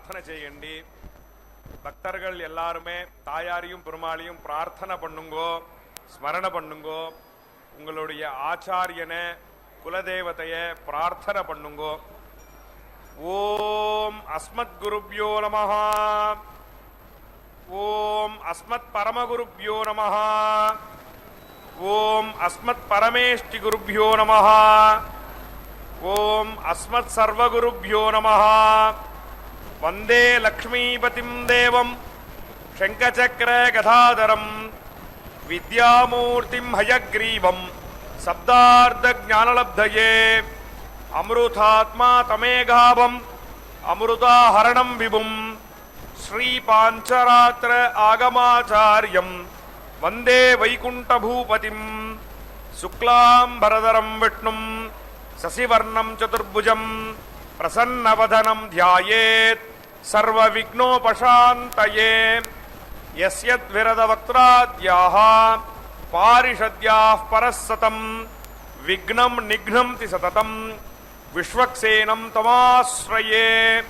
பிரார்த்தனை செய்யண்டி. பக்தர்கள் எல்லாருமே தாயாரையும் பெருமாளையும் பிரார்த்தனை பண்ணுங்கோ, ஸ்மரணை பண்ணுங்கோ. உங்களுடைய ஆச்சாரியனை குலதேவதைய பிரார்த்தனை பண்ணுங்கோ. ஓம் அஸ்மத் குருப்யோ நமஹ. ஓம் அஸ்மத் பரமகுருப்யோ நமஹ. ஓம் அஸ்மத் பரமேஷ்டி குருப்யோ நமஹ. ஓம் அஸ்மத் சர்வகுருப்யோ நமஹ. வந்தே லக்ஷ்மீபதிம் தேவம் சங்கசக்கர கதாதரம் வித்யாமூர்த்திம் ஹயக்ரீவம் சப்தார்த்த ஞானலப்தயே அமிருதாத்மா தமேகாபம் அமிருதாஹரணம் விபும் ஸ்ரீ பாஞ்சராத்திர ஆகமாச்சாரியம் வந்தே வைகுண்டபூபதிம். சுக்லாம்பரதரம் விஷ்ணும் சசிவர்ணம் சதுர்புஜம் பிரசன்னவதனம் த்யாயேத் சர்வவிக்னோபசாந்தயே. யஸ்யத்விரதவக்த்ராத்யாஹ பாரிஷத்யாः பரஸ்ஸதம் விக்னம் நிக்னம்தி சததம் విశ్వక్సేనం తమాశ్రయే.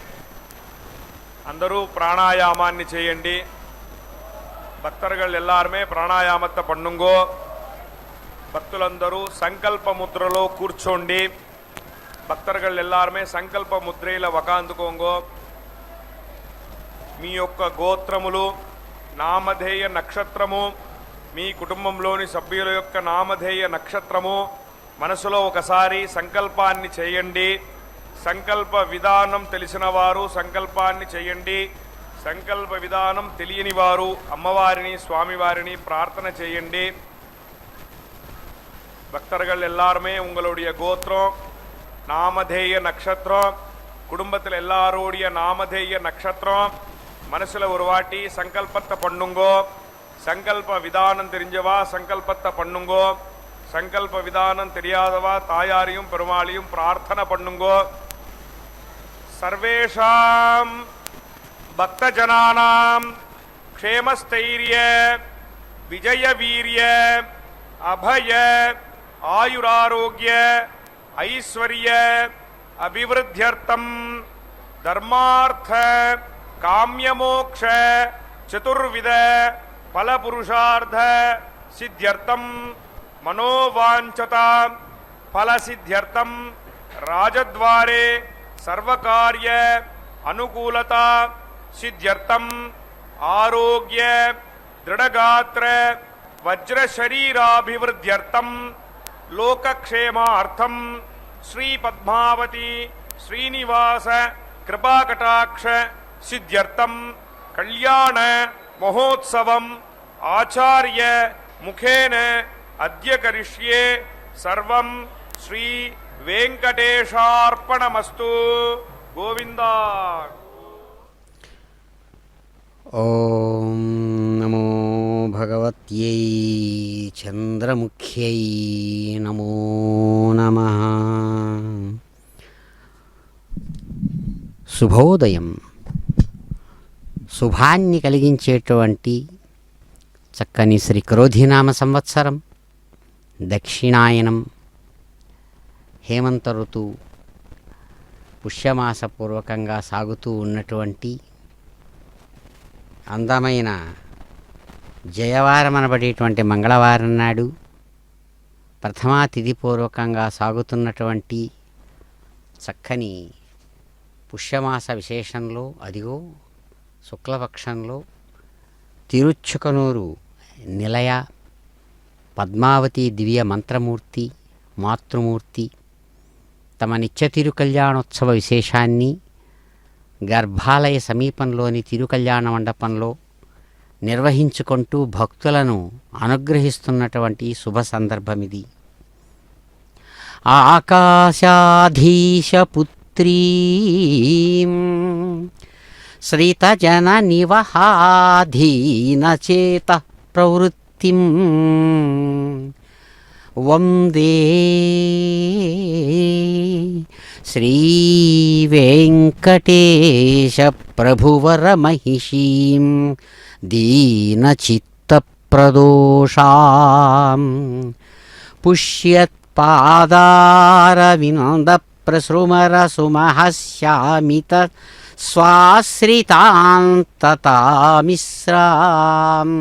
అందరూ ప్రాణాయామాన్ని చేయండి. భక్తர்கள் எல்லாருமே ప్రాణాయామத்தை பண்ணுங்கோ. భక్తులందరూ సంకల్ప ముద్రలో కూర్చోండి. భక్తர்கள் எல்லாருமே సంకల్ప ముద్రలో వకాందుకోంగో. మీ యొక్క గోత్రములు, నామధేయ నక్షత్రము, మీ కుటుంబంలోని సభ్యుల యొక్క నామధేయ నక్షత్రము మనసులో ఒకసారి సంకల్పాన్ని చేయండి. సంకల్ప విధానం తెలిసిన వారు సంకల్పాన్ని చేయండి. సంకల్ప విధానం తెలియని వారు అమ్మవారిని స్వామివారిని ప్రార్థన చేయండి. பக்தர்கள் எல்லாருமே உங்களுடைய கோத்திரம், நாமதேய நட்சத்திரம், குடும்பத்தில் எல்லாரோடைய நாமதேய நட்சத்திரம் மனசுல ஒரு வாட்டி சங்கல்பத்தை பண்ணுங்கோ. சங்கல்ப விதானம் தெரிஞ்சவா சங்கல்பத்தை பண்ணுங்கோ. சங்கல்ப விதானம் தெரியாதவா தாயாரையும் பெருமாளையும் பிரார்த்தனை பண்ணுங்கோ. சர்வேஷாம் பக்தஜனானாம் க்ஷேமஸ்தைரிய விஜய வீரிய அபய ஆயுராரோக்கிய ஐஸ்வர்ய அபிவிருத்தியர்த்தம் தர்மார்த்த காமியமோக்ஷ சதுர்வித பலபுருஷார்த்த சித்தியர்த்தம் मनोवांचता फलसिद्ध्यर्थम राजद्वारे सर्वकार्य अनुकूलता सिद्ध्यर्थम आरोग्य दृढ़गात्र वज्र शरीराभिवृद्ध्यर्थम लोकक्षेमार्थम श्री पद्मावती श्रीनिवास कृपाकटाक्ष सिद्ध्यर्थम कल्याण महोत्सवम आचार्य मुखेन अद्य करिष्ये सर्वं श्री वेंकटेशार्पणमस्तु. गोविंदा. ओम नमो भगवत्यै चंद्रमुख्यै नमो नमः. శుభోదయం. శుభాన్ని కలిగించేటువంటి చక్కని శ్రీ క్రోధినామ సంవత్సరం దక్షిణాయనం హేమంత ఋతువు పుష్యమాసపూర్వకంగా సాగుతూ ఉన్నటువంటి అందమైన జయవారం అనబడేటువంటి మంగళవారం నాడు ప్రథమా తిథి పూర్వకంగా సాగుతున్నటువంటి చక్కని పుష్యమాస విశేషంలో అదిగో శుక్లపక్షంలో తిరుచ్చుకనూరు నిలయ పద్మావతి దివ్య మంత్రమూర్తి మాతృమూర్తి తమ నిత్య తిరుకల్యాణోత్సవ విశేషాన్ని గర్భాలయ సమీపంలోని తిరుకల్యాణ మండపంలో నిర్వహించుకుంటూ భక్తులను అనుగ్రహిస్తున్నటువంటి శుభ సందర్భం ఇది. ఆకాశాధీశ పుత్రీం శ్రీతజన నివహాధీనచేత ప్రవృత్తిం వందే శ్రీవేంకటేశ ప్రభువరమహిషీం దీనచిత్తప్రదోషాం పుష్యత్పాదారవినందప్రసృమరసుమహస్యామిత స్వాశ్రితాంతతామిశ్రాం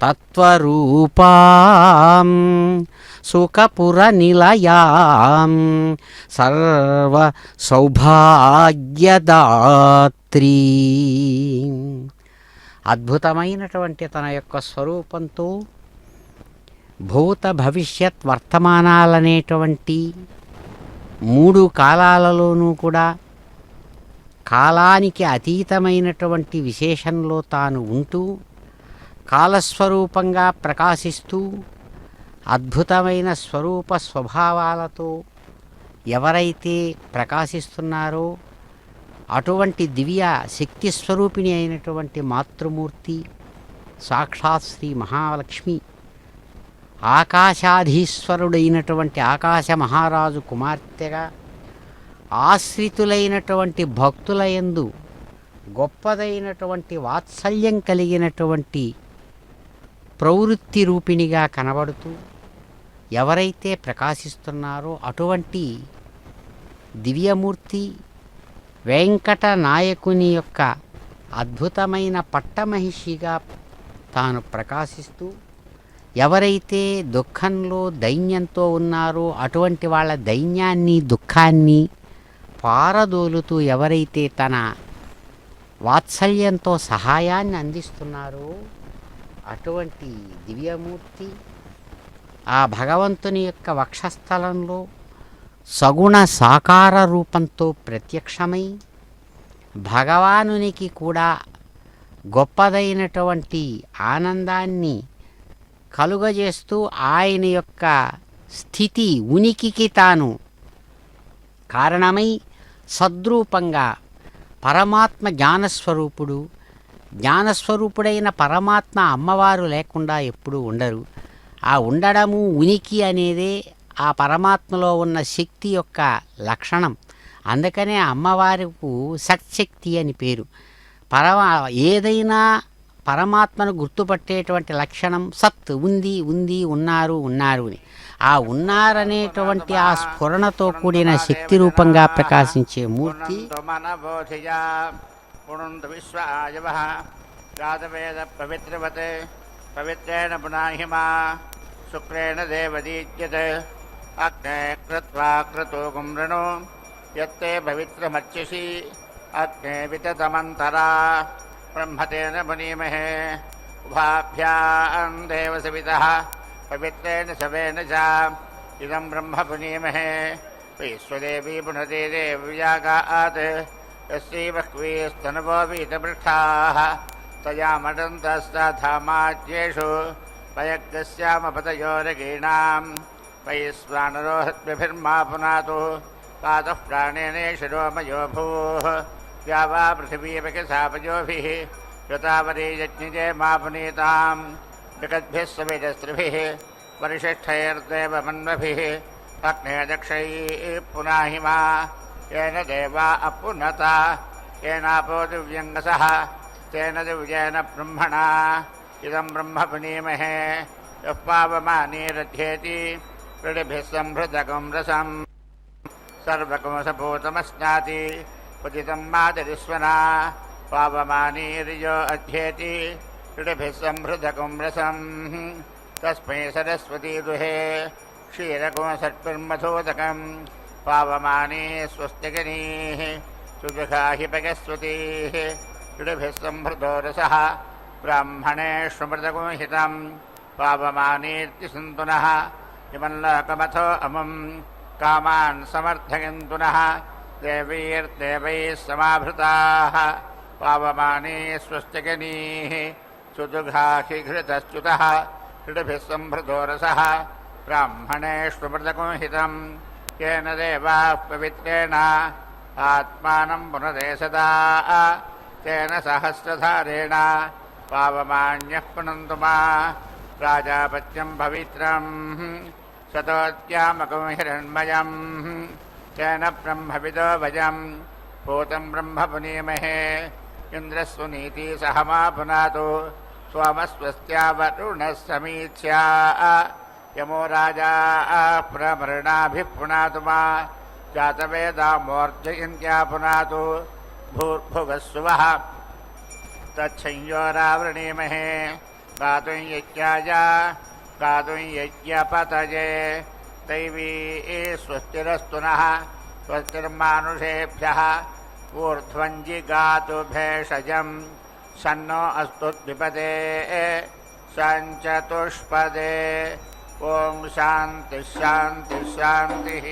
తత్వరూపాం సుఖపురనిలయాం సర్వ సౌభాగ్యదాత్రీ. అద్భుతమైనటువంటి తన యొక్క స్వరూపంతో భూత భవిష్యత్ వర్తమానాలనేటువంటి మూడు కాలాలలోనూ కూడా కాలానికి అతీతమైనటువంటి విశేషంలో తాను ఉంటూ కాలస్వరూపంగా ప్రకాశిస్తూ అద్భుతమైన స్వరూప స్వభావాలతో ఎవరైతే ప్రకాశిస్తున్నారో అటువంటి దివ్య శక్తి స్వరూపిణి అయినటువంటి మాతృమూర్తి సాక్షాత్ శ్రీ మహాలక్ష్మి ఆకాశాధీశ్వరుడైనటువంటి ఆకాశ మహారాజు కుమార్తెగా ఆశ్రితులైనటువంటి భక్తులయందు గొప్పదైనటువంటి వాత్సల్యం కలిగినటువంటి ప్రవృత్తి రూపిణిగా కనబడుతూ ఎవరైతే ప్రకాశిస్తున్నారో అటువంటి దివ్యమూర్తి వెంకట నాయకుని యొక్క అద్భుతమైన పట్టమహిషిగా తాను ప్రకాశిస్తూ ఎవరైతే దుఃఖంలో దైన్యంతో ఉన్నారో అటువంటి వాళ్ళ దైన్యాన్ని దుఃఖాన్ని పారదోలుతూ ఎవరైతే తన వాత్సల్యంతో సహాయాన్ని అందిస్తున్నారో అటువంటి దివ్యమూర్తి ఆ భగవంతుని యొక్క వక్షస్థలంలో సగుణ సాకార రూపంతో ప్రత్యక్షమై భగవానునికి కూడా గొప్పదైనటువంటి ఆనందాన్ని కలుగజేస్తూ ఆయన యొక్క స్థితి ఉనికికి తాను కారణమై సద్రూపంగా పరమాత్మ జ్ఞానస్వరూపుడు, జ్ఞానస్వరూపుడైన పరమాత్మ అమ్మవారు లేకుండా ఎప్పుడూ ఉండరు. ఆ ఉండడము ఉనికి అనేదే ఆ పరమాత్మలో ఉన్న శక్తి యొక్క లక్షణం. అందుకనే అమ్మవారికి సత్శక్తి అని పేరు. ఏదైనా పరమాత్మను గుర్తుపట్టేటువంటి లక్షణం సత్, ఉంది ఉంది, ఉన్నారు ఉన్నారు అని. ఆ ఉన్నారనేటువంటి ఆ స్ఫురణతో కూడిన శక్తి రూపంగా ప్రకాశించే మూర్తి పవిత్రేణ పునాహిమా శుక్రేణ దేవదీజ్యతే అగ్నే కృత్వా క్రతోగం రణో యత్తే పవిత్రమర్చిషి అగ్నే వితతమంతరా బ్రహ్మతేన పునీమహే ఉభాభ్యాం దేవసవితః పవిత్రేణ శవేన చ ఇదం బ్రహ్మ పునీమహే విశ్వదేవీ పునతే దేవ్యాగాత్ యస్యై బహ్వీస్తనవో వీతపృష్ఠాః తయామడంతస్తథామాజ్యేషు పయగ్గస్యామపతయోరగీణాం వైశ్వానరో హత్మ్యభిర్మా పునాతు పాతః ప్రాణేనేషురోమయో భూః या वा पृथिवीपकिसापयोभिः युतावरीयज्ञिजे मा पुनीतां विगद्भिः सविजस्त्रिभिः वरिष्ठैर्देवमन्वभिः अग्नेदक्षैः पुनाहिमा येन देवा अपुनता येनापो दिव्यङ्गसः तेन दिव्येन ब्रह्मणा इदं ब्रह्म पुनीमहे यः पावमानीरध्येति वृडिभिः संहृतकं रसम् सर्वकमसपूतमस्नाति उदितं मातरिस्वना पावमानीर्यो अध्येति क्रीडिभिः संहृतकं रसं तस्मै सरस्वती दुहे क्षीरकुमसर्पिर्मधोदकं पावमानी स्वस्तिगनीः सुदुःखाहि पगस्वतीः क्रीडिभिः संहृतो रसः ब्राह्मणेष्वमृतगुंहितं पावमानीर्ति सन्तु नः इमल्लोकमथो अमुं कामान् समर्थयन्तु नः देवैर्देवैः समाभृताः पावमानी स्वस्तिगनीः सुदुघाहि घृतश्च्युतः क्रीडिभिः संहृतो रसः ब्राह्मणेष्वमृतगुंहितं येन देवाः पवित्रेण आत्मानं पुनरे सदा तेन सहस्रधारेण पावमान्यः पुनन्तु मा प्राजापत्यं पवित्रं सतोत्यामकं हिरण्मयम् तेन ब्रह्मविदो भजं भूतं ब्रह्म पुनीमहे इन्द्रस्वनीति सह मा पुनातु सोमस्वस्त्या वरुणः समीच्या यमो राजा प्रमृणाभिः पुनातु मा जातवेदा मूर्जयन्त्या पुनातु भूर्भुवस्सुवः तच्छंयोरावृणीमहे गातुं यज्ञाय गातुं यज्ञपतये दैवी स्वस्तिरस्तु नः स्वस्तिर्मानुषेभ्यः ऊर्ध्वं जिगातु भेषजं सन्नो अस्तु द्विपदे सञ्चतुष्पदे ॐ शान्तिः शान्तिः शान्तिः।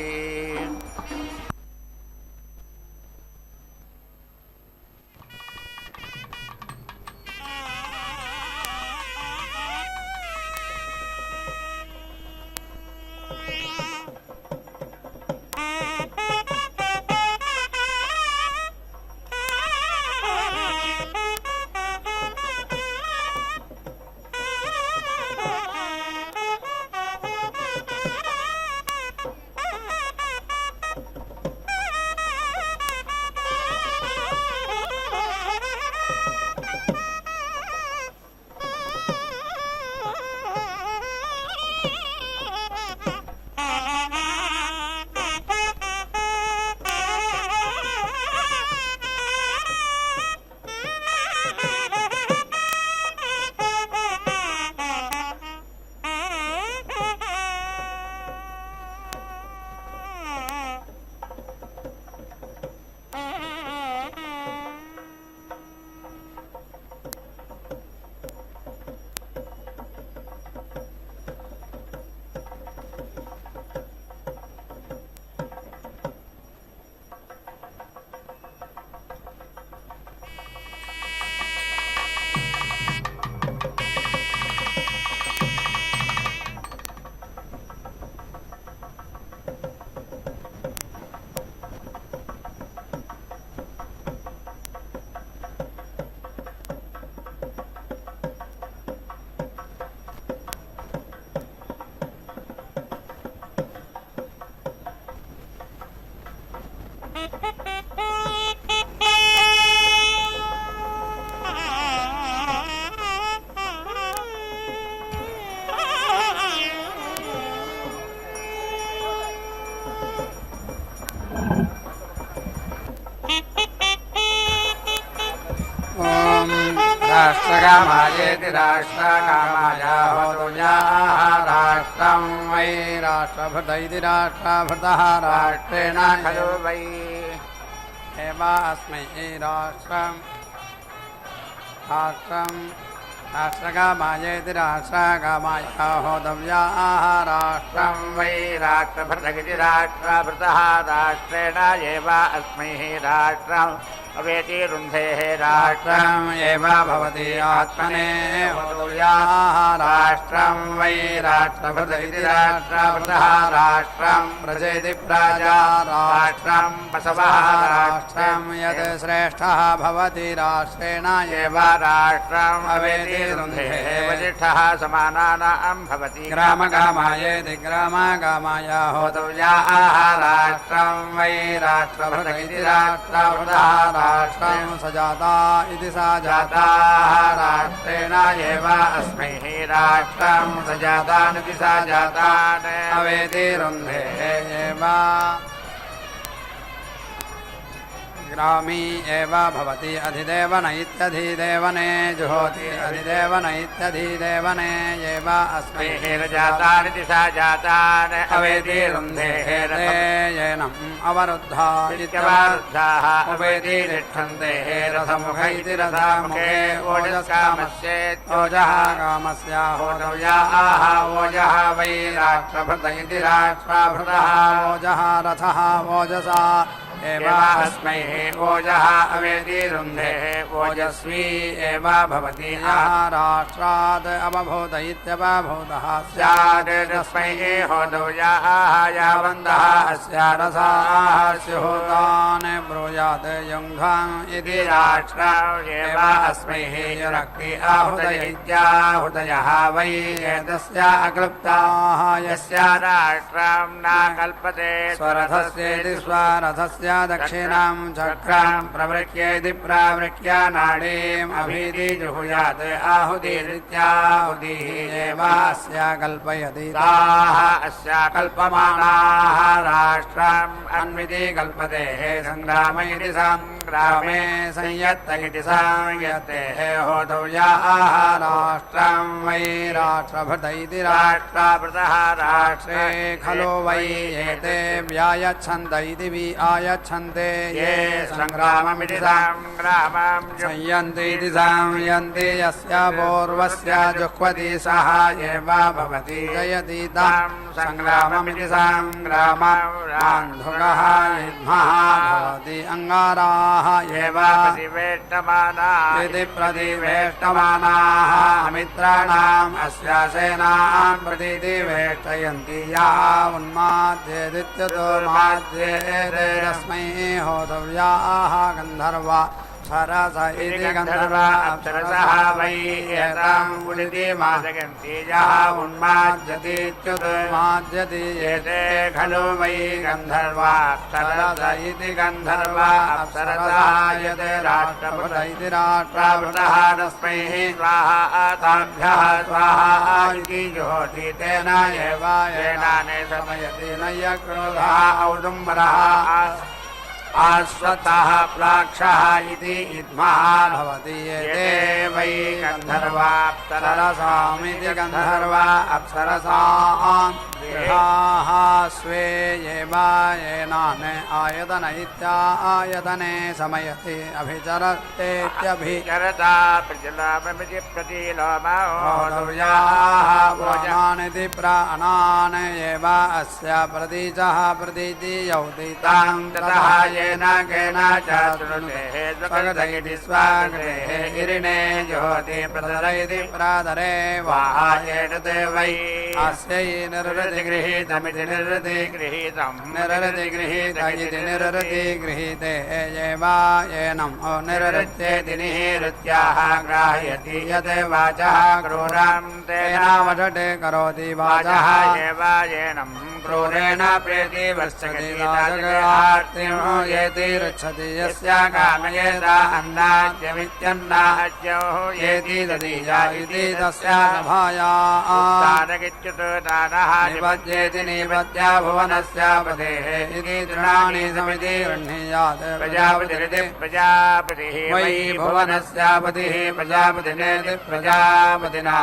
राष्ट्रकामायेति राष्ट्रकामाय होतुयाः राष्ट्रं वै राष्ट्रभृत इति राष्ट्रभृतः राष्ट्रेण खलु वै एवास्मै राष्ट्रं राष्ट्रकामायेति राष्ट्रकामाय होतव्याः राष्ट्रं वै राष्ट्रभृतगिति राष्ट्रभृतः राष्ट्रेण एव अस्मै राष्ट्रम् अवेति रुन्धेः राष्ट्रम् एव भवति आत्मने होतव्याः राष्ट्रं वै राष्ट्रभृत इति राष्ट्रभृतः राष्ट्रं प्रजेति प्राजा राष्ट्रं बसवः राष्ट्रं यत् श्रेष्ठः भवति राष्ट्रेण एव राष्ट्रम् अवेति रुन्धेः वसिष्ठः समानानां भवति ग्रामकामायेति ग्रामकामाय होतव्याः राष्ट्रं वै राष्ट्रभृत इति राष्ट्रभृतः राष्ट्रं सजाता इति सा जाता राष्ट्रेण एव अस्मै राष्ट्रं सजातानिति सा जातान् अवेति रुन्धे एव ग्रामी एव भवति अधिदेवन इत्यधिदेवने जुहोति अधिदेवन इत्यधिदेवने एव अस्मै जातानिति सा जातान् अवेति रुन्धे येनम् अवरुद्धा इत्यवरुद्धाः उपेति तिष्ठन्ते रथमुख इति रथमुखे ओजस्कामस्येत् ओजः कामस्य होतव्याः ओजः वै राष्ट्रभृत इति राष्ट्रभृतः ओजः रथः ओजसा एवास्मै ओजः अवेति रुन्धेः ओजस्वी एव भवति राष्ट्रात् अवभूत इत्यवभूतः स्यात् तस्मै होतव्याः यावन्तः अस्य रसाः स्युः तान् ब्रूयात् युङ्घम् इति राष्ट्रम् एव अस्मै रक्ति आहुतय इत्याहुतयः वै एतस्य अक्लृप्ताः यस्य राष्ट्रं न कल्पते स्वरथस्येति स्वरथस्य प्रपद्य दक्षिणां चक्रां प्रवृक्येति प्रावृक्य नाडीम् अभीति जुहुयात् आहुतिरित्याहुतिः एवास्य कल्पयति ताः अस्य कल्पमानाः राष्ट्रम् अन्विति कल्पते सङ्ग्राम इति सङ्ग्रामे संयत्त इति संयत्ते होतव्याः राष्ट्रं वै राष्ट्रभृत इति राष्ट्रभृतः राष्ट्रे खलु वै एते व्यायच्छन्त इति आयच्छन्ते ये सङ्ग्राममिति सङ्ग्रामं संयन्ति इति संयन्ति यस्य पूर्वस्य जुह्वति सः एव भवति जयति तं सङ्ग्राममिति सङ्ग्रामं बान्धुकः युग्मः भवति अङ्गाराः एव प्रतिवेष्टमानाः इति प्रतिवेष्टमानाः मित्राणाम् अस्य सेनां प्रतिवेष्टयन्ति याः उन्माद्येदित्यतो माद्येते तस्मै होतव्याः गन्धर्वा सरस इति गन्धर्वा अप्सरसः वै एताम् उदिति मादयन्ति यः उन्माद्यतीत्युतो माद्यति एते खलु वै गन्धर्वा सरस इति गन्धर्वा अप्सरसः यते राष्ट्रभृत इति राष्ट्रभृतः तस्मै स्वाहा ताभ्यः स्वाहा इति जुहोति तेन एव येनाने समयति न यक्रोधः औदुम्बरः आश्वतः प्लाक्षः इति इद्मः भवति एते वै गन्धर्वाप्सरसामिति गन्धर्वा अप्सरसाम् देहाः स्वे एव येनान् आयतन इत्यायतने समयति अभिचरतेत्यभिचरता प्रजलाममिति प्रतिलोमोदव्याः भोजानिति प्राणान् एव अस्य प्रतीचः प्रतीति यौति तां ततः येन केन च शृणुते स्वगतयति स्वागतेः गिरिणे ज्योति प्रदरयति प्रादरे वाहायेते वै अस्यै निरृति गृहीतमिति निरृति गृहीतं निरृति गृहीत इति निरृति गृहीते एव येनं निरृत्येति निहृत्याः ग्राह्यति यत् वाचः क्रूरं तेन वषटे करोति वाचः एव येनं क्रूरेण प्रेति वर्षति येति रक्षति यस्य कामयेत अन्नाद्यमित्यन्नाद्यो येति ददीया इति तस्य सभायाः निपद्येति निपद्य भुवनस्य पदेः इति तृणानि समिति गृह्णीयात् प्रजापतिरिति प्रजापतिः वै भुवनस्य पतिः प्रजापतिनेति प्रजापतिना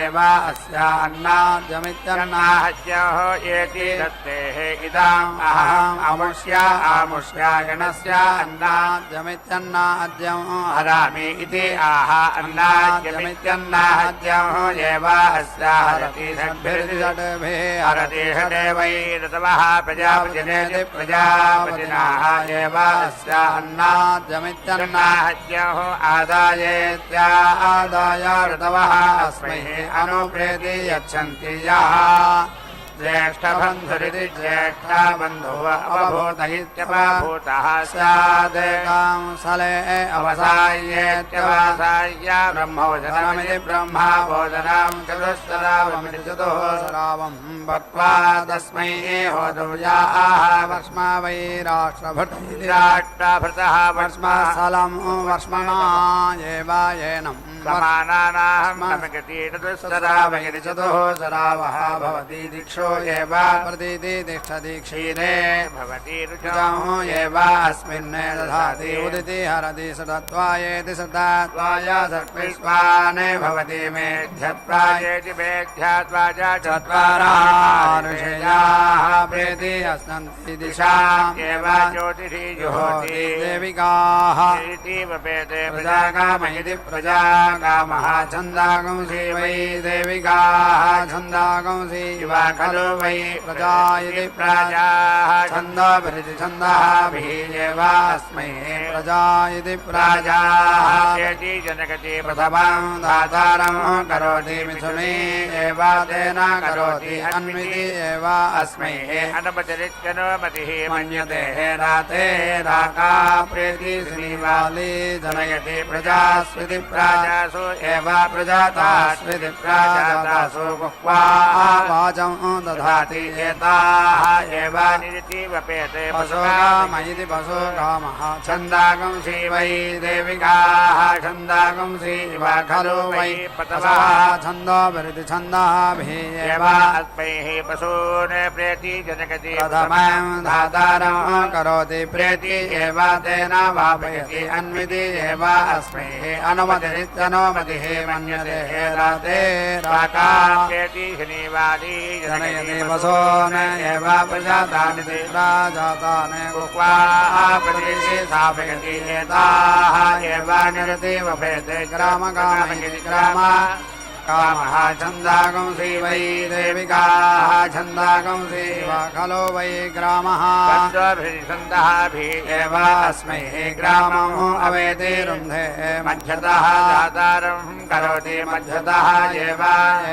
एव अस्य अन्नाद्यमित्यन्नाद्यो येति दत्तेः इदम् अहम् अमुष्य आमुष्यायणस्य अन्नाद्यमित्यन्नाद्यं हरामि इति आह अन्नाद्यमित्यन्नाद्यं एव अस्य हरति षड्भिर्षड्भिः हरति षडे वै ऋतवः प्रजापतिनेति प्रजापतिना एव अस्य अन्नाद्यमित्यन्नाद्यं आदायेत्यादाय ऋतवः अस्मै अनुप्रेति यच्छन्ति यः ज्येष्ठबन्धुरिति ज्येष्ठबन्धुः अवभूत इत्यपभूतः स्यादेकां सले अवसायेत्यवसाय्य ब्रह्मोदनमिति ब्रह्मभोजनं चतुःसरावमिति चतुःसरावं भक्त्वा तस्मै होतव्याः वर्ष्मा वै राष्ट्रभृत इति राष्ट्रभृतः वर्ष्मस्थलं वर्ष्मणा एव येनं समानानाहमगति चतुःसरावमिति चतुःसरावः भवति दिक्षु एव प्रतीति तिष्ठति क्षीरे भवति ऋजं एव अस्मिन् दधाति उदिति हरति सतत्वायेति सतत्वाय सत्विश्वाने भवति मेध्यत्वायेति मेध्यत्वाय चत्वाराः प्रेति अस्नन्ति दिशाम् एव ज्योतिषि जुहोति देविकाः इति वपेते प्रजाकाम इति प्रजाकामः छन्दागंसि वै देविकाः छन्दागंसि खलु वै प्रजा इति प्राजाः छन्दोभिरिति छन्दःभिः एव अस्मै प्रजा इति प्राजाः जनकति प्रथमं दातारं करोति मिथुने एव तेन करोति अन्विति एव अस्मै अनुमतिरित्यनुमतिः मन्यते राते राका प्रेति श्रीवाली जनयति प्रजास्विति प्राजासु एव प्रजातास्विति प्राजातासु गुह्वा वाचं दधाति एताः एव निरति वपेते पशुकाम इति पशुकामः छन्दागंसि वै देविकाः छन्दागंसि इव खलु वै पतवः छन्दोभिरिति छन्दःभिः एव अस्मैः पशून् प्रेति जनकति प्रथमं धातारं करोति प्रेति एव तेन वापयति अन्विति एव अस्मैः अनुमतिरित्यनुमतिः मन्यते राते राका प्रेति शनिवारी जनयति पशून् एव प्रजातानिति प्राजातानि उक्त्वा प्रदेशे स्थापयति एताः एव निरति वपेते ग्रामकाम इति ग्राम कामः छन्दागंसि वै देविकाः छन्दागंसि वा खलु वै ग्रामः छन्दःभिः एव अस्मै ग्रामम् अवेति रुन्धे मध्यतः दातारं करोति मध्यतः एव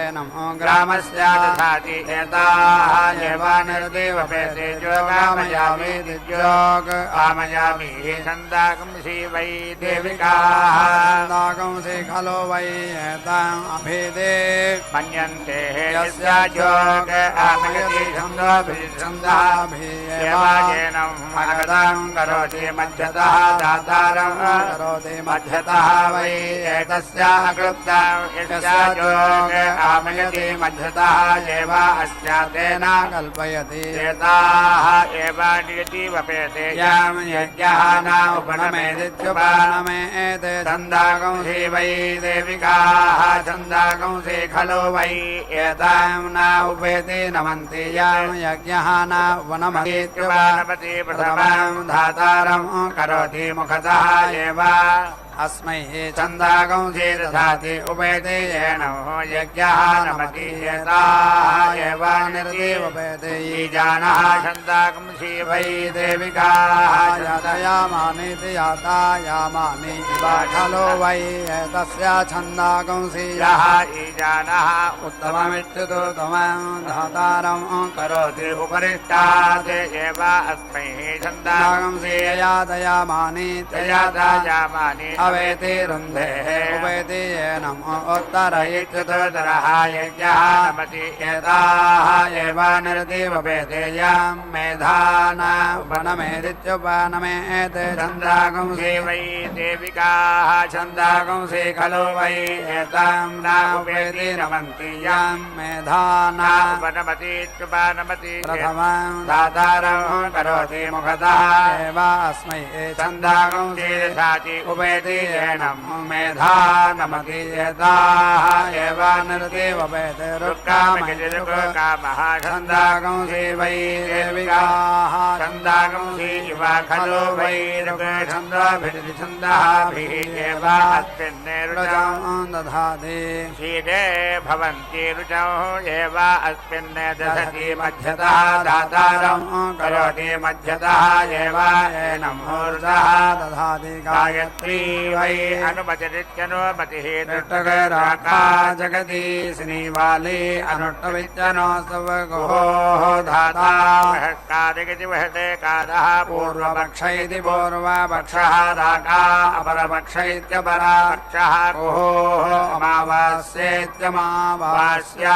एनं ग्रामस्य दधाति एताः एव निरति वपेते जोगामयामि दिज्योग आमयामि छन्दागंसि वै देविकाः छन्दागंसि खलु वै एताम् अभि मन्यन्ते यस्य जोग आमयति छन्दोभिर्छन्दःभिर्येवाजेनं मगधं करोति मध्यतः दातारं करोति मध्यतः वै एतस्य अकृतं यस्य जोग आमयति मध्यतः एव अस्य तेन कल्पयति एताः एव नियति वपेते यां यज्ञः न उपनमेदित्युपनमेते छन्दागंसि वै देविकाः छन्दागंसि खलु वै एतां न उपेति नमन्ति यां यज्ञः न उपनमतीत्युपनमति प्रथमं धातारं करोति मुखतः एव अस्मै छन्दागंसि दधाति उपेति येन यज्ञः नमति एताः एव निरति उपेति जानः छन्दागंसि वै देविकाः यातयामानीति यातायामानि इव खलु वै एतस्य छन्दागंसि यः ईजानः उत्तममित्युत्तमं धातारं करोति उपरिष्टात् एव अस्मै छन्दागंसि यातयामानि यातायामानि अवेति रुन्धे उपेति येनम् उत्तर इत्युत्तरः यज्ञः नमति एताः एव निरति वपेते यां मेधान उपनमेदित्युपनमेते छन्दागंसि वै देविकाः छन्दागंसि खलु वै एतां न उपेति नमन्ति यां मेधान उपनमतीत्युपनमति प्रथमं धातारं करोति मुखतः एव अस्मै छन्दागंसि दधाति उपेति येनं मेधानमति एताः एव निरति वपेते रुक्कामः छन्दागंसि वै देविकाः छन्दागंसि इव खलु वै छन्दोभिरिति छन्दःभिः एव अस्मिन् रुचौ दधाति शीले भवन्ति रुचौ एव अस्मिन् दधति मध्यतः दातारं करोति मध्यतः एव एनं ऊर्ध्वः दधाति गायत्री वै अनुमतिरित्यनुमतिः नृटकराका जगति श्रीवाली अनुष्टविद्यनो सवगोः धाता कादिगति वहते कादः पूर्वपक्ष इति पूर्वपक्षः राका अपरपक्ष इत्यपरा पक्षः गोः अमावास्येत्यमावास्या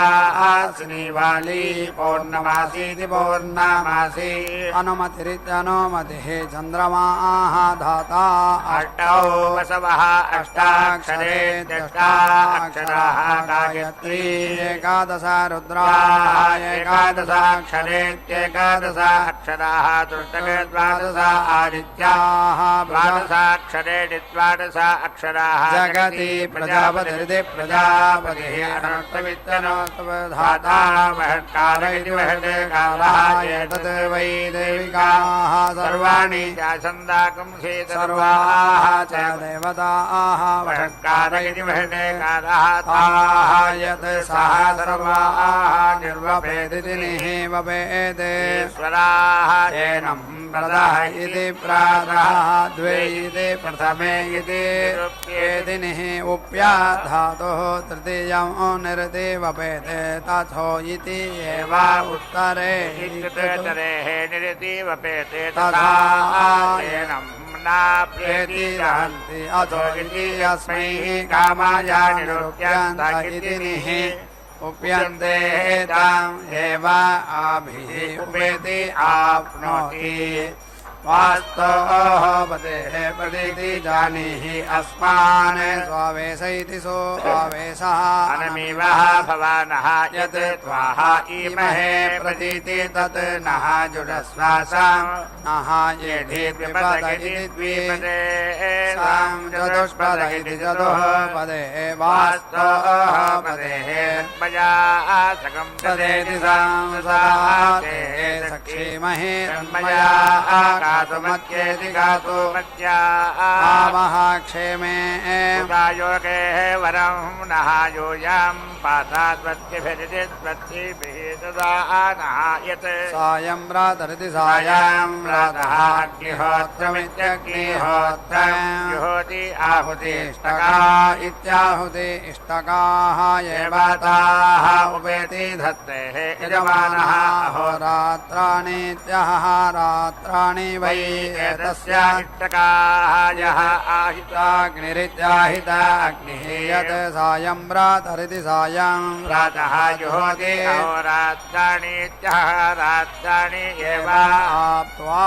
श्रीवाली पौर्णमासीति पौर्णमासी अनुमतिरित्यनुमतिः चन्द्रमाः धाता अष्टौ वसवः अष्टाक्षरे अक्षराः गायत्री एकादश रुद्राः एकादशाक्षरेत्येकादश अक्षराः तुष्टके द्वादश आदित्याः द्वादशाक्षरे द्वादश अक्षराः जगति प्रजापतिरिति प्रजापतिः धाता महत्काल इति वहते कालः एतत् वै देविकाः सर्वाणि छन्दागंसि सर्वाः च देवताः महत्काल इति वहते कालः ताः यत् सः सर्वाः निर्वपेदिति निवपेते ईश्वराः एनं प्रदः इति प्रातः द्वे इति प्रथमे इति एदिनिः उप्या धातुः तृतीयं निरति वपेते तथो इति एव उत्तरे इत्युत्तरेः निरति वपेते तथा एनं प्रेति रहन्ति अथो इति अस्मै कामाय निरूप्यन्त इति निः उप्यन्ते ताम् एव आभिः उपेति आप्नोति वास्तोः पतेः प्रतीति जानीहि अस्मान् स्वावेश इति सो आवेशः अनमीवः भवानः यत् त्वाः ईमहे प्रतीति तत् नः जुडस्वासाम् नः येढि द्विपद इति द्विपदे साम् चतुष्पद इति चतुःपदे वास्तोः पतेः मया सकम् तदेति साम् साते सक्षीमहे तन्मया गातुमत्येति गातु मत्या आवः क्षेमे योगे वरं नः यूयं पाठाद्वत्तिभिरितिद्वत्तिभिः तदा नः यत् सायं रातरिति सायं रातः अग्निहोत्रमित्यग्निहोत्रं जुहोति आहुतिष्टका इत्याहुति इष्टकाः एव ताः उपेति धत्तेः यजमानः अहोरात्राणीत्यहः रात्राणि वै एतस्य इष्टकाः यः अग्निरित्याहिता अग्निः यत् सायं रातरिति सायं प्रातः जुहोति अहोरात्राणि रात्राणि एव आप्त्वा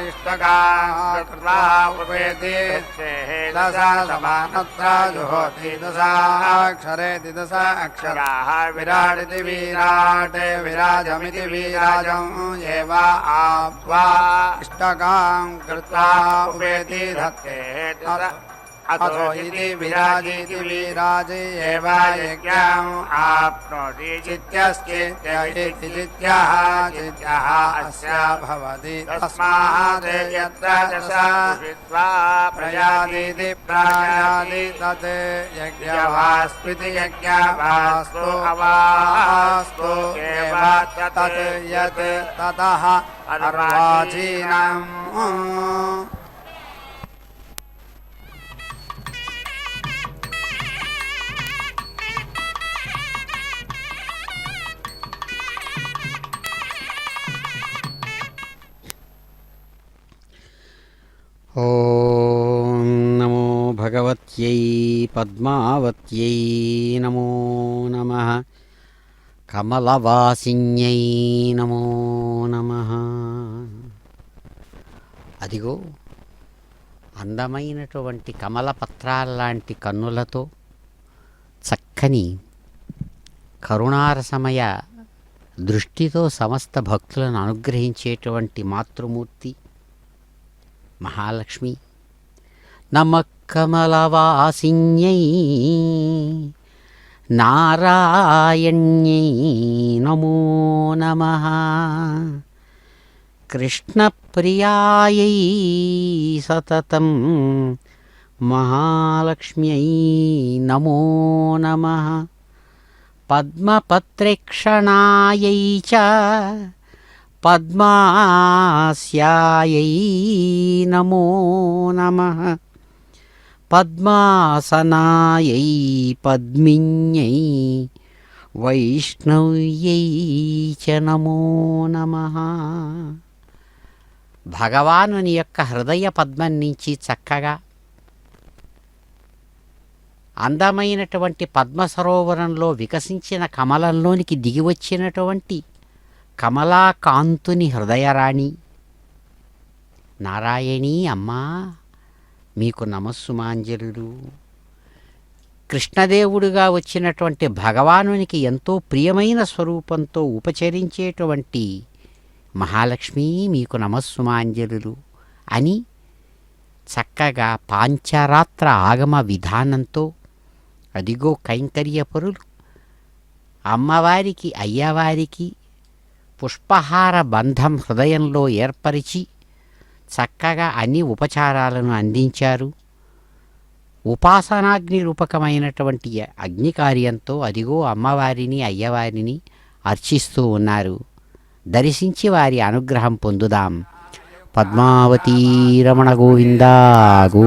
इष्टकाः कृत्वा उपेति दशा समानत्रा जुहोति दशाक्षरेति दश अक्षराः विराडिति विराट विराजमिति विराजम् एव आप्त्वा इष्टकां कृत्वा उपेति धत्ते अथो इति विराजीति विराजे एव यज्ञम् आप्नोति चित्यश्चित्य इति चित्यः चित्यः अस्य भवति तस्मात् यत्र दशा प्रयातीति प्रयाति तत् यज्ञवास्त्विति यज्ञवास्तु अवास्तु एव तत् यत् ततः अर्वाचीनम् ఓం నమో భగవత్యై పద్మావత్యై నమో నమః కమలవాసిన్యై నమో నమః. అదిగో అందమైనటువంటి కమలపత్రాల్లాంటి కన్నులతో చక్కని కరుణారసమయ దృష్టితో సమస్త భక్తులను అనుగ్రహించేటువంటి మాతృమూర్తి మహాలక్ష్మి. నమః కమలవాసిన్యై నారాయణ్యై నమో నమః. కృష్ణప్రియాయై సతతం మహాలక్ష్మ్యై నమో నమః. పద్మపత్రేక్షణాయై చ పద్మాస్యాయై నమో నమః. పద్మాసనాయై పద్మిన్యై వైష్ణవ్యై చ నమో నమః. భగవానుని యొక్క హృదయ పద్మం నుంచి చక్కగా అందమైనటువంటి పద్మసరోవరంలో వికసించిన కమలంలోనికి దిగివచ్చినటువంటి కమలాకాంతుని హృదయరాణి నారాయణీ అమ్మా మీకు నమస్సుమాంజలులు. కృష్ణదేవుడుగా వచ్చినటువంటి భగవానునికి ఎంతో ప్రియమైన స్వరూపంతో ఉపచరించేటువంటి మహాలక్ష్మి మీకు నమస్సుమాంజలులు అని చక్కగా పాంచరాత్ర ఆగమ విధానంతో అదిగో కైంకర్యపరులు అమ్మవారికి అయ్యవారికి పుష్పహార బంధం హృదయంలో ఏర్పరిచి చక్కగా అన్ని ఉపచారాలను అందించారు. ఉపాసనాగ్ని రూపకమైనటువంటి అగ్నికార్యంతో అదిగో అమ్మవారిని అయ్యవారిని అర్చిస్తూ ఉన్నారు. దర్శించి వారి అనుగ్రహం పొందుదాం. పద్మావతీ రమణ గోవిందా గో.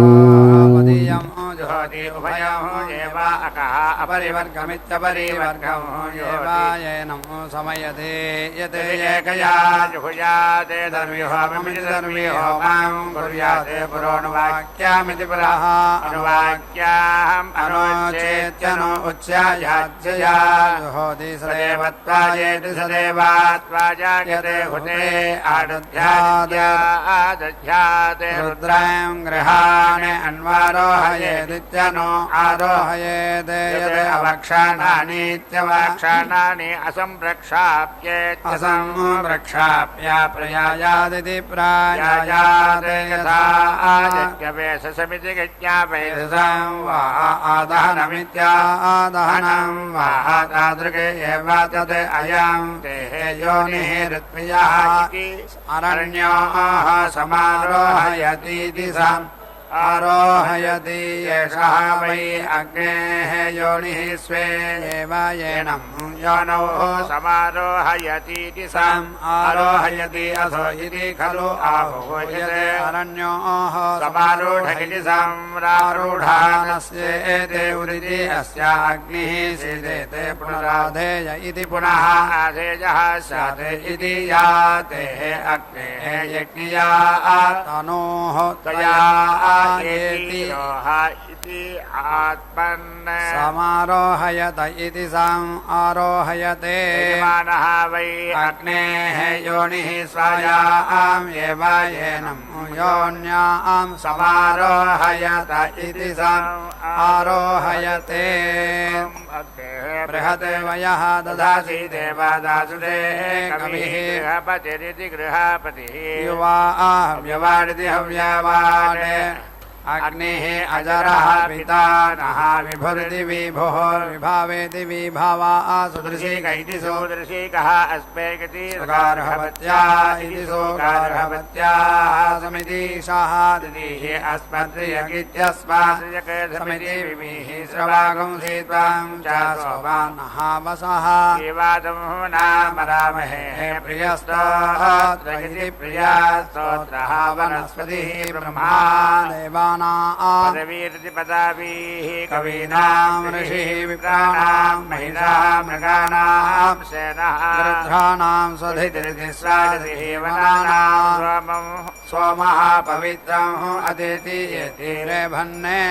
जुहोति उभयं एव अकः अपरिवर्गमित्यपरिवर्गं येवायेनं समयते यते एकया जुहुयाते धर्म्योहमिति धर्म्योहमां कुर्याते पुरोऽनुवाक्यामिति पुरः अनुवाक्याम् अनुचेत्यनु उच्चायाज्यया जुहोति सदेवत्वायेति सदेवात्वाजायते हुते आदध्याते रुद्रां गृहाणि अन्वारोहयेदित्यनो आरोहयेते यदे अवक्षाणानीत्यवक्षाणानि असंरक्षाप्येत्यसं असंरक्षाप्य प्रयायादिति यायाते यथा आजज्ञवेशसमिति ज्ञापयसं वा आदहनमित्यादहनं वा तादृगे एव तद् अयं देह योनिः ऋत्वियः अरण्योः समारोहयतीति साम् आरोहयति एषः वै अग्नेः योनिः स्वे एव येनं योनौ समारोहयतीति साम् आरोहयति असो इति खलु आहुयते अरण्योः समारूढ इति सम्रारूढानस्येते उदिति अस्य अग्निः सीदेते पुनराधेय इति पुनः आधेयः स्याते इति याते अग्नेः यज्ञया तनोः त्वया इति आत्मन् समारोहयत इति साम् आरोहयते यजमानः वै अग्नेः योनिः स्वायाम् एव येनं योन्याम् समारोहयत इति साम् आरोहयते बृहते वयः ददासि देवादासुरे कविः गृहपतिरिति गृहपतिः युवा व्यवाडिति हव्यवाडे अग्निः अजरः पिता नः विभुरिति विभुर्विभावेति विभावा सुदृशीक इति सुदृशीकः अस्मेगति सुगार्हवत्या इति सुगार्हवत्याः समितिशाः दितिः अस्मद्रियगित्यस्मात् समिति विमिः श्रवागुंसि त्वां च सोवानः वसः जीवादं नाम रामहे प्रियस्तोत्र इति प्रियास्तोत्रः वनस्पतिः ब्रह्मा देवा पदवीर्ति पदावीः कवीनां ऋषिः विप्राणां महिषाः मृगाणां सेनः रुद्राणां स्वधितिरिति स्वादितिः वनानां सोमः पवित्रम् अदिति येति रेभन्ने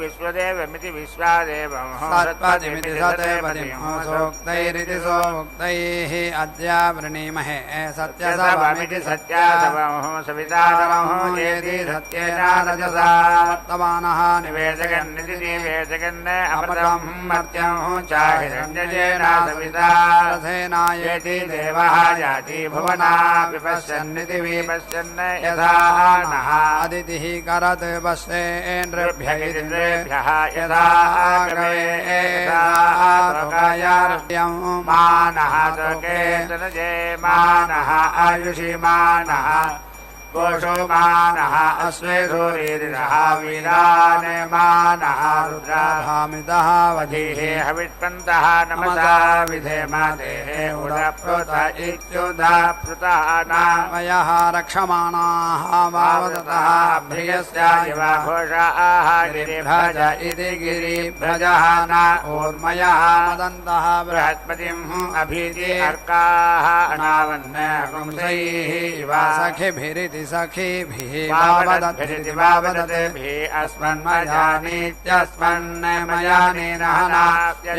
विश्वदेवमिति विश्वादेवं सत्पतिमिति सत्पतिं सूक्तैरिति सूक्तैः अद्य वृणीमहे सत्यसवमिति सत्यासवं सवितारं येति सत्येन रजसा वर्तमानः निवेशकन्निति निवेशकन् अमृतं मर्त्यं चाहिरण्यजेन सविता रथेनायेति देवः याति भुवना विपश्यन्निति विपश्यन् यथा नः अदितिः करत् पश्येन्द्रेभ्य इन्द्रेभ्यः यथा लोकायार्यं मानः लोके मानः आयुषि मानः कोशो मानः अश्वेषो रीरिषः वीरान् मानः रुद्राभामितः वधीः हविष्पन्तः नमसा विधेमदेः उदप्रुत इत्युदप्रुतः नामयः रक्षमाणाः वावदतः भ्रियस्य इव घोषाः गिरिभ्रज इति गिरिभ्रजः न ऊर्मयः मदन्तः बृहस्पतिम् अभीति अर्काः अनावन्न पुंसैः इव सखिभिरिति सखिभिः वावदद्भिरिति वावदद्भिः अस्मन्मयानीत्यस्मन्मयानीनहना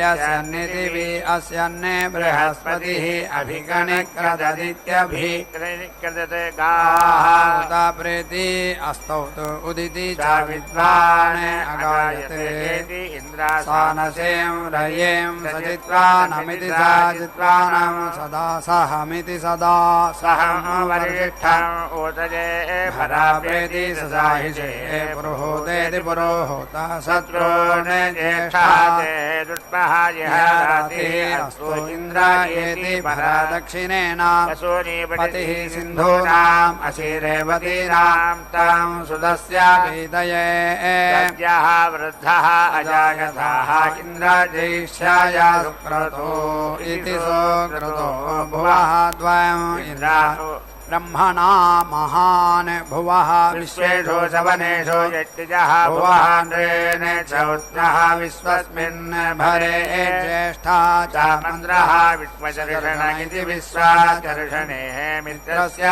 यस्यन्निति वि अस्यन्ने बृहस्पतिः अभिगणिक्रददित्यभिक्रदते गाः प्रीति अस्तौतु उदिति च विद्वान् अगायते सानसें रयें सजित्वानमिति सा जित्वानं सदा सहमिति सदा सहं वरिष्ठम् भराप्रेति ससाहिषे पुरोहोतेति पुरोहोता शत्रून् ज्येष्ठाते दुष्मः अस्तु इन्द्रायेति भरा दक्षिणेन पतिः सिन्धूनाम् अशिरेवतीनां तां सुदस्य वेदये वृद्धः अजायथाः इन्द्रजैष्याय सुक्रतो इति सुक्रतो भुवः द्वयम् इन्द्रा ब्रह्मणा महान् भुवः विश्वेषु सवनेषु यट्टिजः भुवः नृण चौत्रः विश्वस्मिन् भरे ज्येष्ठा च मन्द्रः विश्वचर्षण इति विश्वाचर्षणेः मित्रस्य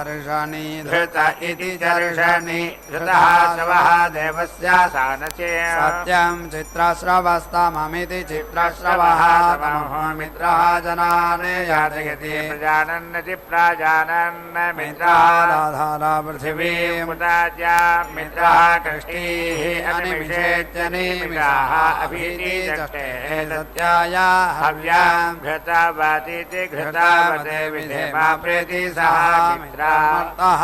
चर्षणि धृत इति चर्षणि धृतः शवः देवस्य सानसे सत्यं चित्रश्रवस्तममिति चित्रश्रवः तमो मित्रः जनान् याजयति प्रजानन्नति प्राजानन् मित्रः दाधार पृथिवीं मुदाज्या मित्रः कृष्टिः अनिमिषेत्य निमिषाः अभीति चष्टे सत्याय हव्यां घृतावातीति घृतावते विधेमा प्रीति सह मित्रः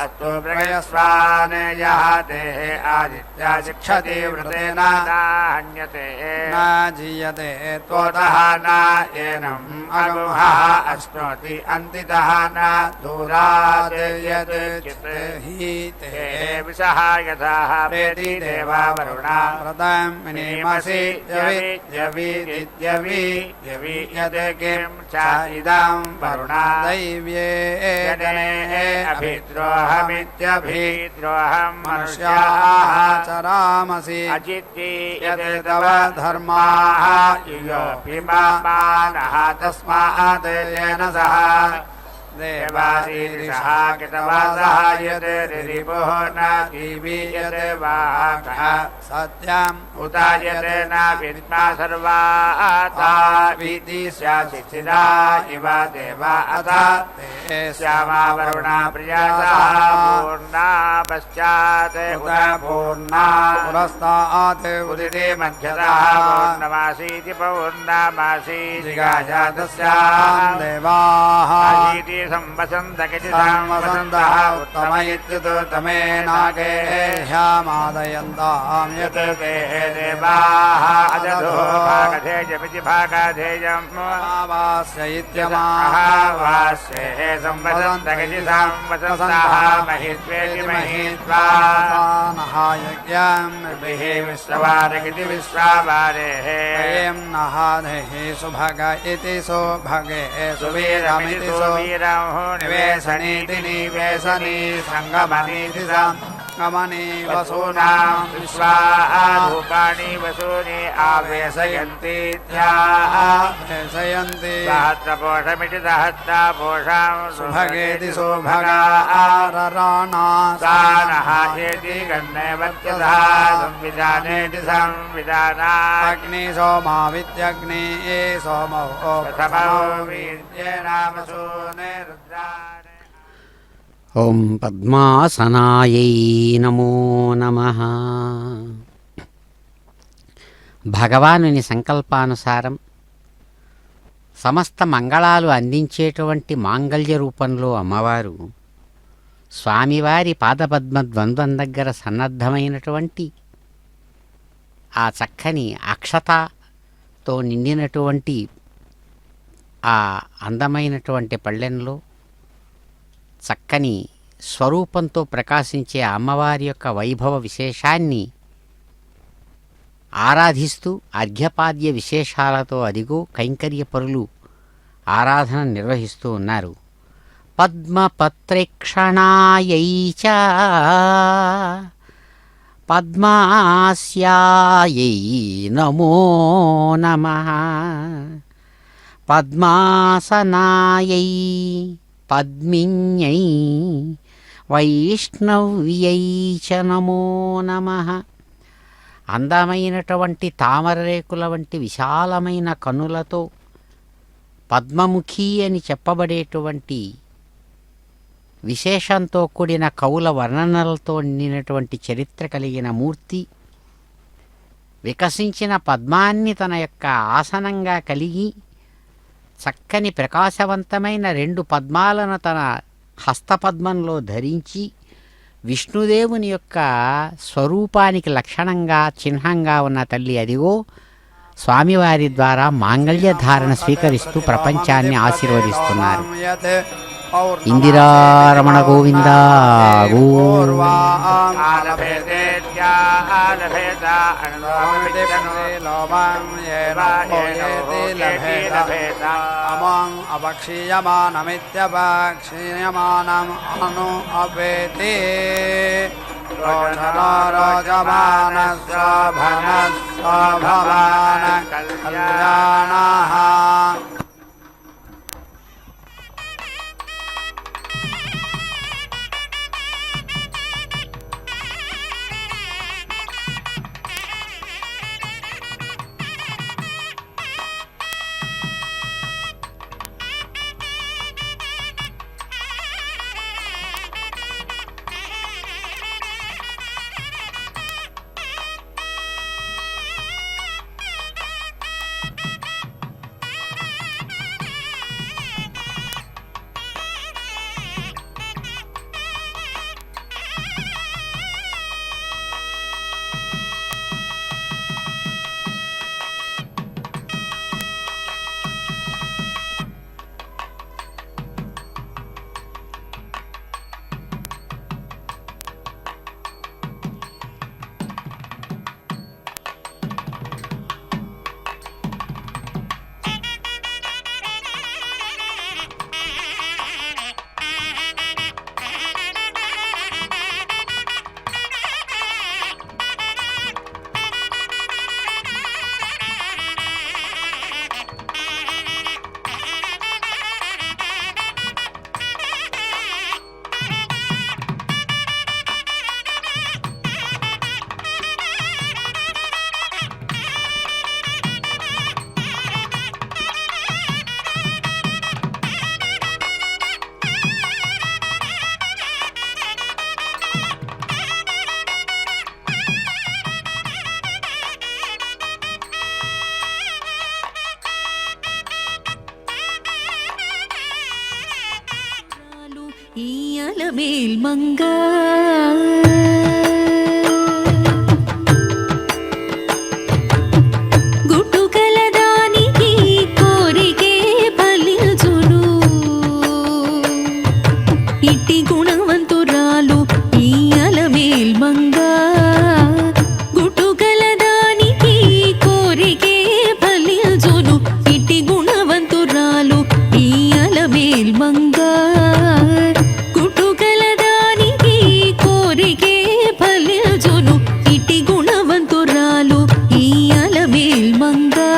अस्तु प्रयस्वान् यः देहे आदित्या शिक्षति व्रतेन हन्यते न जीयते त्वतः न एनम् अगुहः अश्नोति अन्तितः न दूरात् यत् चित् हि ते विषः यथाः प्रेति देवा वरुणा व्रतं विनिमसि यवि यद् किं च इदं वरुणा दैव्ये जने अभिद्रोहमित्यभिद्रोहं मनुष्याः चरामसि अजित्ति यत् तव धर्माः योऽभिमानः तस्मात् येन सह देवादीर्षः कृतवासः यद् रिपुः न जीवीयते वाकः सत्यम् उत यत् न विद्मा सर्वाता विधि स्याशिथिरा इव देवा अथ ते श्यामा वरुणा प्रियासः पूर्णा पश्चात् उत पूर्णा पुरस्तात् उदिते मध्यतः पौर्णमासीति पौर्णमासी जिगाजातस्याम् देवाः संवसन्तः उत्तम इत्युत्तमे नागे ह्यामादयन्ताम् यत् ते देवाः अदधो भागधेयमिति भागधेयम् वास्य इत्यमाः वास्ये संवसन्तगिति संवसन्तः महित्वेति महित्वा नः यज्ञम् विः विश्ववारगिति विश्वावारेः वयं नः देहि सुभग इति सुभगे सुवीरमिति सुवीरम् निवेशनीति निवेशनी सङ्गमनीति सङ्गमनि वसूनां विश्वाधूपानि वसूनि आवेशयन्ति आवेशयन्ति सहस्रपोषमिति सहस्रपोषां सुभगेति सुभगा आरराणा सा नः चेति गन्धवत्यथा संविधानेति संविधाना अग्नि सोमावित्यग्नि सोमौ प्रथमो वीर्येण वसूने रुद्राणे ఓం పద్మాసనాయై నమో నమః. భగవానుని సంకల్పానుసారం సమస్త మంగళాలు అందించేటువంటి మాంగళ్య రూపంలో అమ్మవారు స్వామివారి పాదపద్మ ద్వంద్వం దగ్గర సన్నద్ధమైనటువంటి ఆ చక్కని అక్షతతో నిండినటువంటి ఆ అందమైనటువంటి పళ్ళెంలో చక్కని స్వరూపంతో ప్రకాశించే అమ్మవారి యొక్క వైభవ విశేషాన్ని ఆరాధిస్తూ అర్ఘ్యపాద్య విశేషాలతో అదిగో కైంకర్యపరులు ఆరాధన నిర్వహిస్తూ ఉన్నారు. పద్మపత్రేక్షణాయై చ పద్మాస్యాయై నమో నమః. పద్మాసనాయై పద్మిన్యై వైష్ణవ్యై చ నమో నమః. అందమైనటువంటి తామరరేకుల వంటి విశాలమైన కన్నులతో పద్మముఖి అని చెప్పబడేటువంటి విశేషంతో కూడిన కవుల వర్ణనలతో నిండినటువంటి చరిత్ర కలిగిన మూర్తి వికసించిన పద్మాన్ని తన యొక్క ఆసనంగా కలిగి చక్కని ప్రకాశవంతమైన రెండు పద్మాలను తన హస్తపద్మంలో ధరించి విష్ణుదేవుని యొక్క స్వరూపానికి లక్షణంగా చిహ్నంగా ఉన్న తల్లి అదిగో స్వామివారి ద్వారా మాంగళ్య ధారణ స్వీకరిస్తూ ప్రపంచాన్ని ఆశీర్వదిస్తున్నారు. ఇందిరారమణ గోవింద అమం అపక్షీయమానమిత్యపక్షీయమానం అను అపేతి రోచనో రోచమాన శోభన శోభమాన కళ్యాణః. ఈయలమేల్ మంగా గుట్టుకలదానికి కోరికే ఫలించును ఇట్టి గుణవంతురాలు ఈయలమేల్ మంగా గుట్టుకలదానికి కోరికే ఫలించును ఇట్టి గుణవంతురాలు ఈయలమేల్ మంగా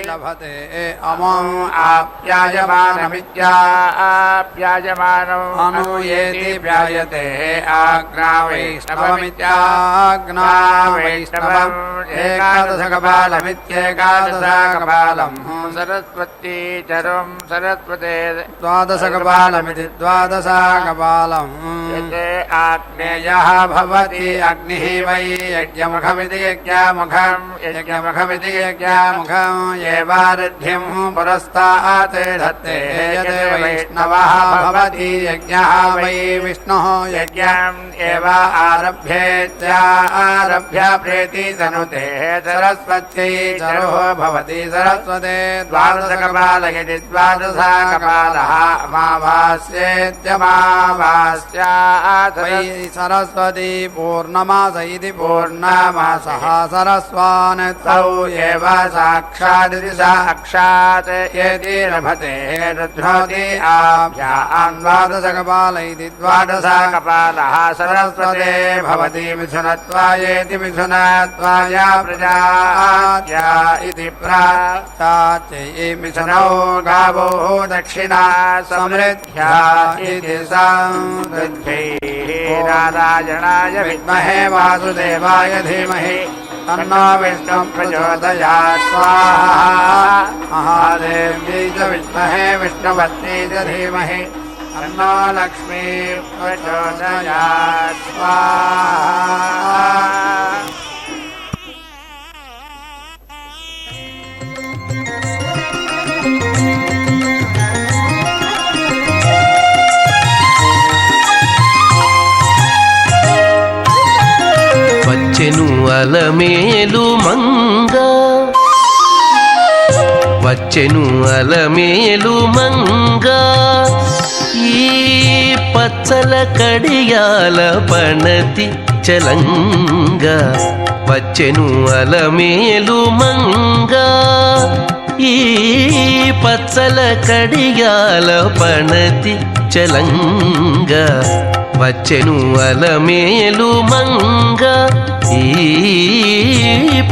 लभते अमम् आप्यायमानमित्याप्यायमानम् अनुयेति व्यायते आग्ना वैष्णवमित्याग्ना वैष्णवम् एकादशकपालमित्येकादशकपालम् सरस्वतीचरम् सरस्वते द्वादशकपालमिति द्वादशकपालम् यते आग्नेय यः भवति अग्निः वै यज्ञमुखमिति यज्ञमुखम् यज्ञमुखमिति यज्ञमुखम् येवारिद्धिं पुरस्तात् धत्ते यत् वैष्णवः भवति यज्ञः वै विष्णुः यज्ञम् एव आरभ्य प्रेति तनुते सरस्वत्यै चरुः भवति सरस्वते द्वादशकपाल यदि द्वादशकपालः अमावास्येत्यमावास्यात् वै सरस्वती पूर्णमास इति पूर्णमासः सरस्वान् तौ एव साक्षादिति साक्षात् यदि लभते रुद्रोति आभ्याम् द्वादशकपाल इति द्वादशकपालः सरस्वते भवति मिथुनत्वायेति मिथुनत्वाय प्रजात्या इति प्राचाच्यै मिथुनौ गावो दक्षिणा समृद्ध्या इति समृद्ध्यै नारायणाय विद्महे वासुदेवाय धीमहि तन्नो विष्णुः प्रचोदयात् स्वाहा महादेव्यै च विद्महे विष्णुपत्न्यै च धीमहि तन्नो लक्ष्मीः प्रचोदयात् स्वाहा। వచ్చెను అలమేలు మంగ వచ్చెను అలమేలు మంగ ఈ పచ్చల కడియాల పణతి చలంగ వచ్చెను అలమేలు మంగ ఈ పచ్చల కడియాల పణతి చలంగ వచ్చెను అలమేలు మంగ ఈ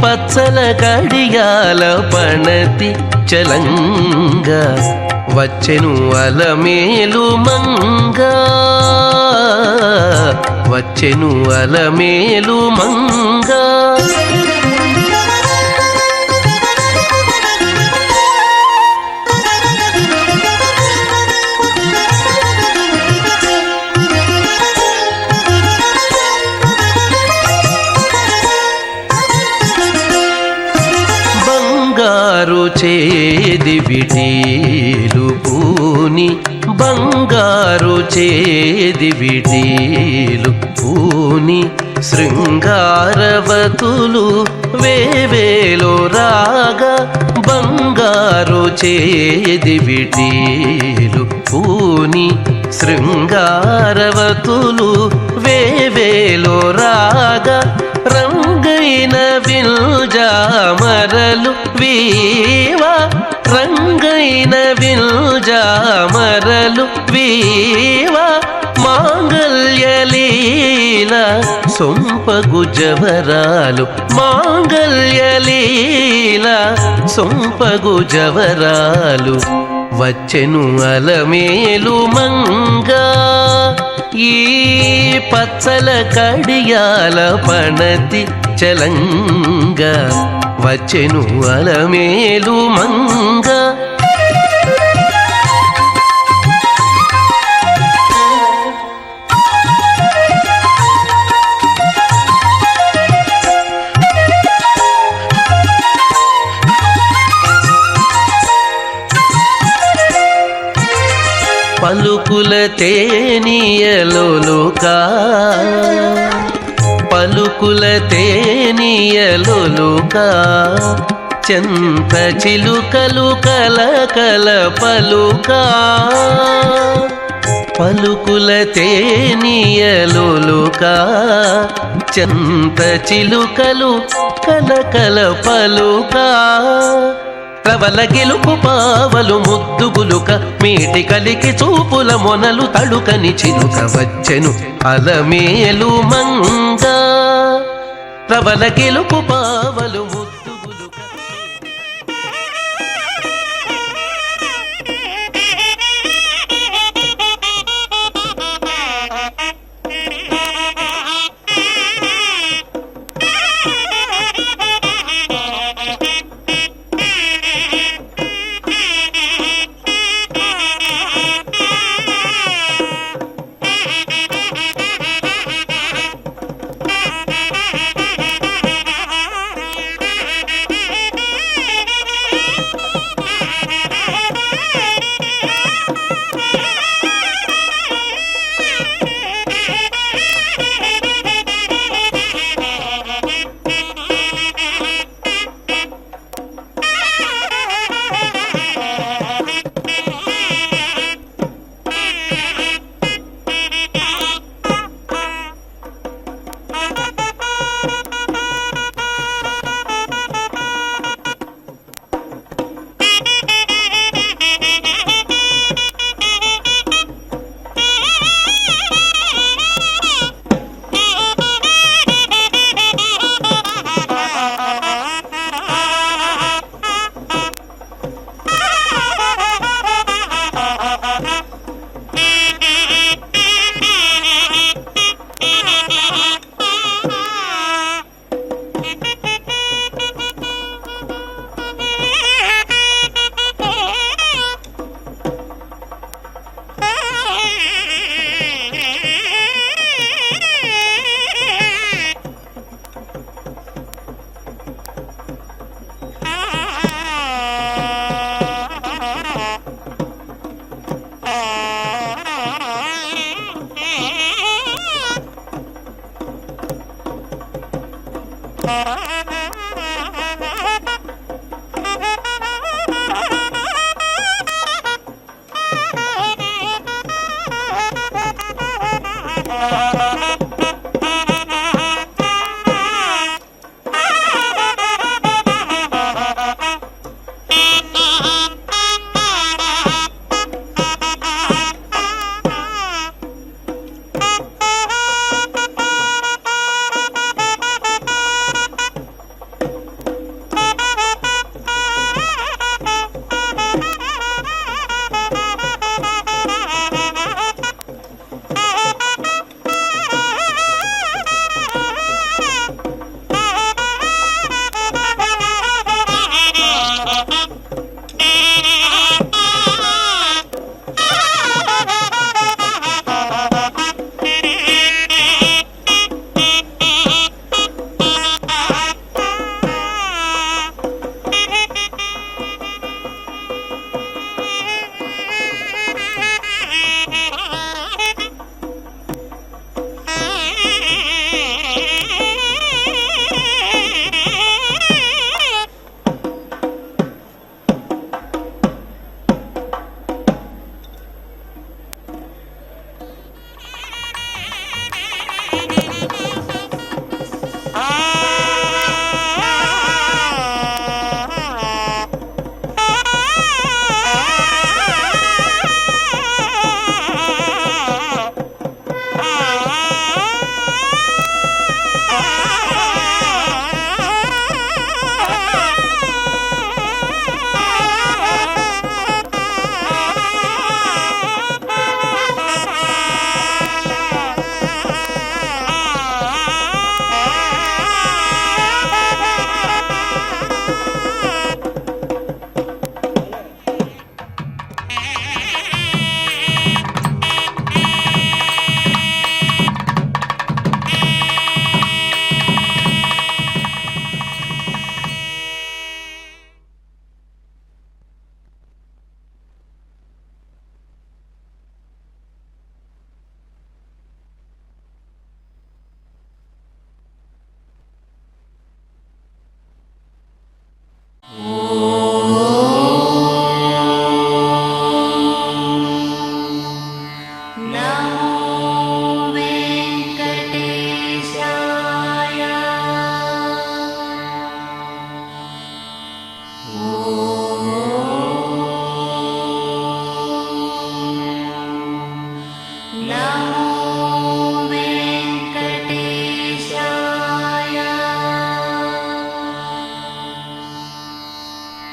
పచ్చల కడియాల పణతి చలంగ వచ్చెను అలమేలు మంగ వచ్చెను అలమేలు మంగ బంగారు చేది విటీలు పూని బంగారు చేది విటీలు పూని శృంగారవతులు వేవేలో రాగా బంగారు చేది విటీలు పూని శృంగారవతులు వేవేలో రాగా రంగైన విల్జామరలు వీవా రంగైన విల్జామరలు వీవా మాంగళ్యలీల సొంపగు జవరాలు మాంగళ్యలీల సొంపగు జవరాలు వచ్చెను అలమేలు మంగ ఈ పచ్చల కడియాల పణతి చలంగ వచ్చెను అలమేలు మంగ పలుకుల తేనియలోలుకా పలుకుల తేనియలోలుకా చెంత చిలుకలు కలకల పలుకా పలుకుల తేనియలోలుకా చెంత చిలుకలు కలకల పలుకా ప్రబల గెలుపు పావలు ముద్దుగులుక మీటి కలికి చూపుల మొనలు తడుకని చిలుక వచ్చెను అలమేలు మంగ ప్రబల గెలుపు పావలు ముద్దుగులుక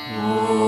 ఓం